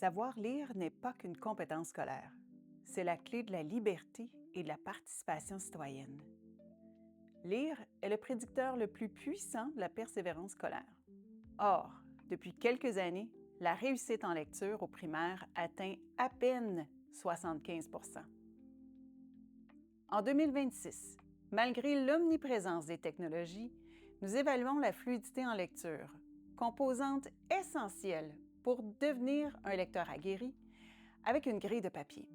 Savoir lire n'est pas qu'une compétence scolaire. C'est la clé de la liberté et de la participation citoyenne. Lire est le prédicteur le plus puissant de la persévérance scolaire. Or, depuis quelques années, la réussite en lecture au primaire atteint à peine 75 En 2026, malgré l'omniprésence des technologies, nous évaluons la fluidité en lecture, composante essentielle pour devenir un lecteur aguerri avec une grille de papier.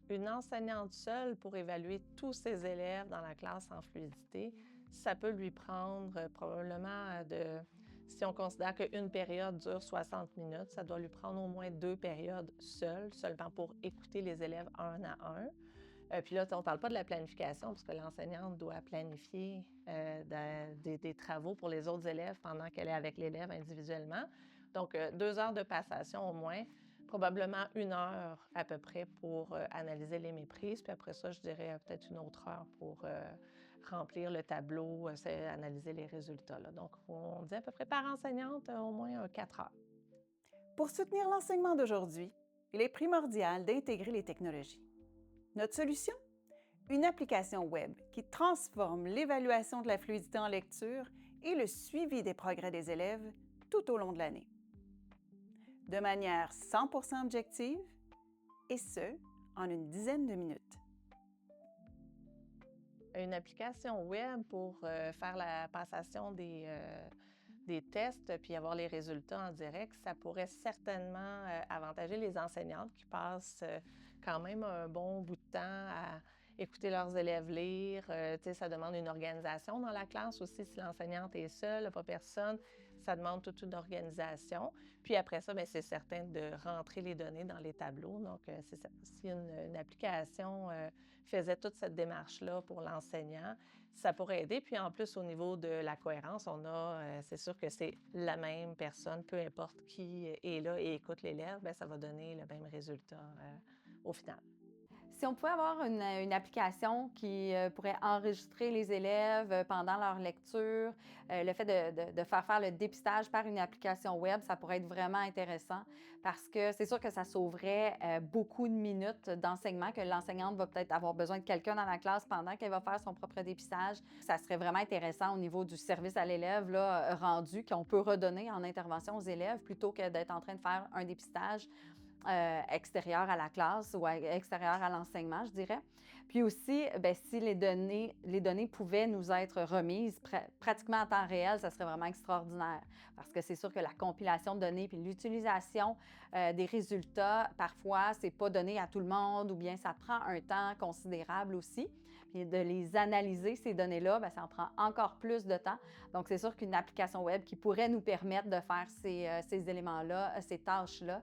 Une enseignante seule pour évaluer tous ses élèves dans la classe en fluidité, ça peut lui prendre probablement si on considère qu'une période dure 60 minutes, ça doit lui prendre au moins 2 périodes seules, seulement pour écouter les élèves un à un. Puis là, on ne parle pas de la planification, parce que l'enseignante doit planifier des travaux pour les autres élèves pendant qu'elle est avec l'élève individuellement. Donc, 2 heures de passation au moins, probablement 1 heure à peu près pour analyser les méprises. Puis après ça, je dirais peut-être une autre heure pour remplir le tableau, analyser les résultats, là. Donc, on dit à peu près par enseignante, au moins 4 heures. Pour soutenir l'enseignement d'aujourd'hui, il est primordial d'intégrer les technologies. Notre solution? Une application Web qui transforme l'évaluation de la fluidité en lecture et le suivi des progrès des élèves tout au long de l'année. De manière 100% objective, et ce, en une dizaine de minutes. Une application web pour faire la passation des tests puis avoir les résultats en direct, ça pourrait certainement avantager les enseignantes qui passent quand même un bon bout de temps à écouter leurs élèves lire. Tu sais, ça demande une organisation dans la classe aussi. Si l'enseignante est seule, pas personne, ça demande toute une organisation. Puis après ça, bien, c'est certain de rentrer les données dans les tableaux. Donc, si une application faisait toute cette démarche-là pour l'enseignant, ça pourrait aider. Puis en plus, au niveau de la cohérence, c'est sûr que c'est la même personne, peu importe qui est là et écoute l'élève, bien, ça va donner le même résultat au final. Si on pouvait avoir une application qui pourrait enregistrer les élèves pendant leur lecture, le fait de faire le dépistage par une application web, ça pourrait être vraiment intéressant parce que c'est sûr que ça sauverait beaucoup de minutes d'enseignement, que l'enseignante va peut-être avoir besoin de quelqu'un dans la classe pendant qu'elle va faire son propre dépistage. Ça serait vraiment intéressant au niveau du service à l'élève là, rendu qu'on peut redonner en intervention aux élèves plutôt que d'être en train de faire un dépistage extérieure à la classe ou extérieure à l'enseignement, je dirais. Puis aussi, bien, si les données pouvaient nous être remises pratiquement en temps réel, ça serait vraiment extraordinaire. Parce que c'est sûr que la compilation de données puis l'utilisation des résultats, parfois, c'est pas donné à tout le monde ou bien ça prend un temps considérable aussi. Puis de les analyser, ces données-là, bien, ça en prend encore plus de temps. Donc, c'est sûr qu'une application web qui pourrait nous permettre de faire ces éléments-là, ces tâches-là,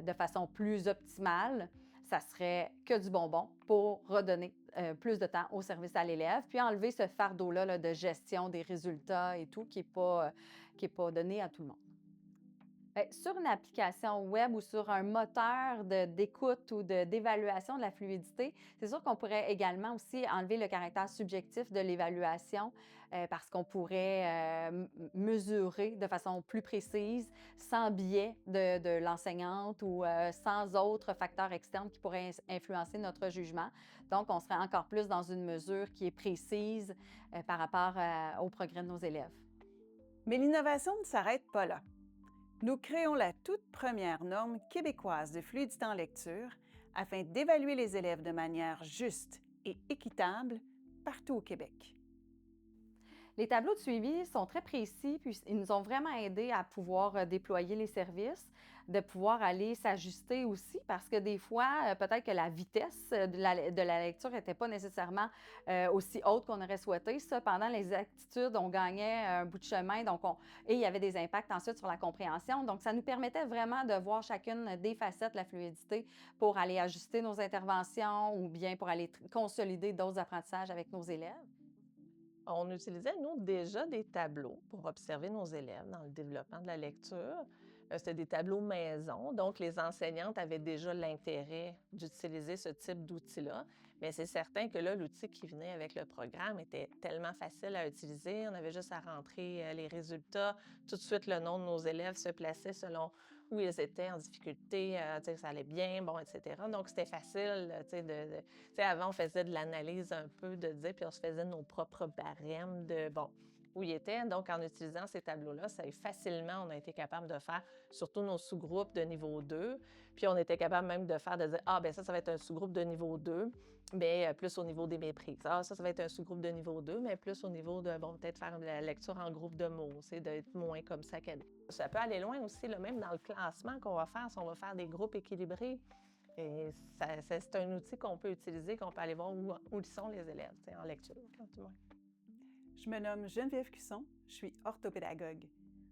de façon plus optimale, ça serait que du bonbon pour redonner plus de temps au service à l'élève, puis enlever ce fardeau-là là, de gestion des résultats et tout qui est pas donné à tout le monde. Bien, sur une application web ou sur un moteur d'écoute ou d'évaluation de la fluidité, c'est sûr qu'on pourrait également aussi enlever le caractère subjectif de l'évaluation parce qu'on pourrait mesurer de façon plus précise, sans biais de l'enseignante ou sans autres facteurs externes qui pourraient influencer notre jugement. Donc, on serait encore plus dans une mesure qui est précise par rapport au progrès de nos élèves. Mais l'innovation ne s'arrête pas là. Nous créons la toute première norme québécoise de fluidité en lecture afin d'évaluer les élèves de manière juste et équitable partout au Québec. Les tableaux de suivi sont très précis, puis ils nous ont vraiment aidés à pouvoir déployer les services, de pouvoir aller s'ajuster aussi, parce que des fois, peut-être que la vitesse de la lecture n'était pas nécessairement aussi haute qu'on aurait souhaité. Cependant, les aptitudes, on gagnait un bout de chemin, et il y avait des impacts ensuite sur la compréhension. Donc, ça nous permettait vraiment de voir chacune des facettes de la fluidité pour aller ajuster nos interventions ou bien pour aller consolider d'autres apprentissages avec nos élèves. On utilisait, nous, déjà des tableaux pour observer nos élèves dans le développement de la lecture. C'était des tableaux maison, donc les enseignantes avaient déjà l'intérêt d'utiliser ce type d'outil-là. Mais c'est certain que là, l'outil qui venait avec le programme était tellement facile à utiliser. On avait juste à rentrer les résultats. Tout de suite, le nom de nos élèves se plaçait selon où ils étaient en difficulté, tu sais, ça allait bien, bon, et cetera. Donc, c'était facile, tu sais, tu sais, avant, on faisait de l'analyse un peu de dire, puis on se faisait nos propres barèmes de, bon, où ils étaient. Donc, en utilisant ces tableaux-là, ça facilement, on a été capable de faire surtout nos sous-groupes de niveau 2. Puis, on était capable même de faire, de dire, ah, ben ça va être un sous-groupe de niveau 2, mais plus au niveau des méprises. Ah, ça va être un sous-groupe de niveau 2, mais plus au niveau de, bon, peut-être faire la lecture en groupe de mots, c'est d'être moins comme saccadé. Ça peut aller loin aussi, là, même dans le classement qu'on va faire, si on va faire des groupes équilibrés. Et c'est un outil qu'on peut utiliser, qu'on peut aller voir où ils sont les élèves, en lecture, du moins. Je me nomme Geneviève Cusson, je suis orthopédagogue.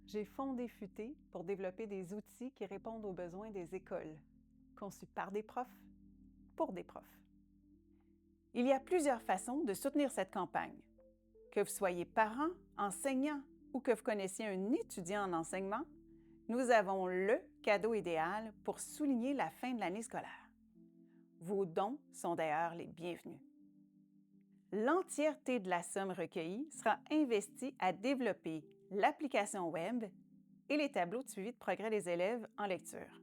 J'ai fondé FUTé pour développer des outils qui répondent aux besoins des écoles, conçus par des profs, pour des profs. Il y a plusieurs façons de soutenir cette campagne. Que vous soyez parent, enseignant ou que vous connaissiez un étudiant en enseignement, nous avons le cadeau idéal pour souligner la fin de l'année scolaire. Vos dons sont d'ailleurs les bienvenus. L'entièreté de la somme recueillie sera investie à développer l'application Web et les tableaux de suivi de progrès des élèves en lecture,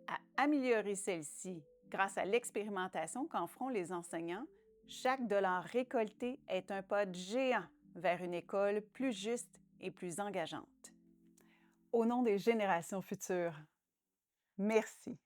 à améliorer celle-ci grâce à l'expérimentation qu'en feront les enseignants. Chaque dollar récolté est un pas géant vers une école plus juste et plus engageante. Au nom des générations futures, merci.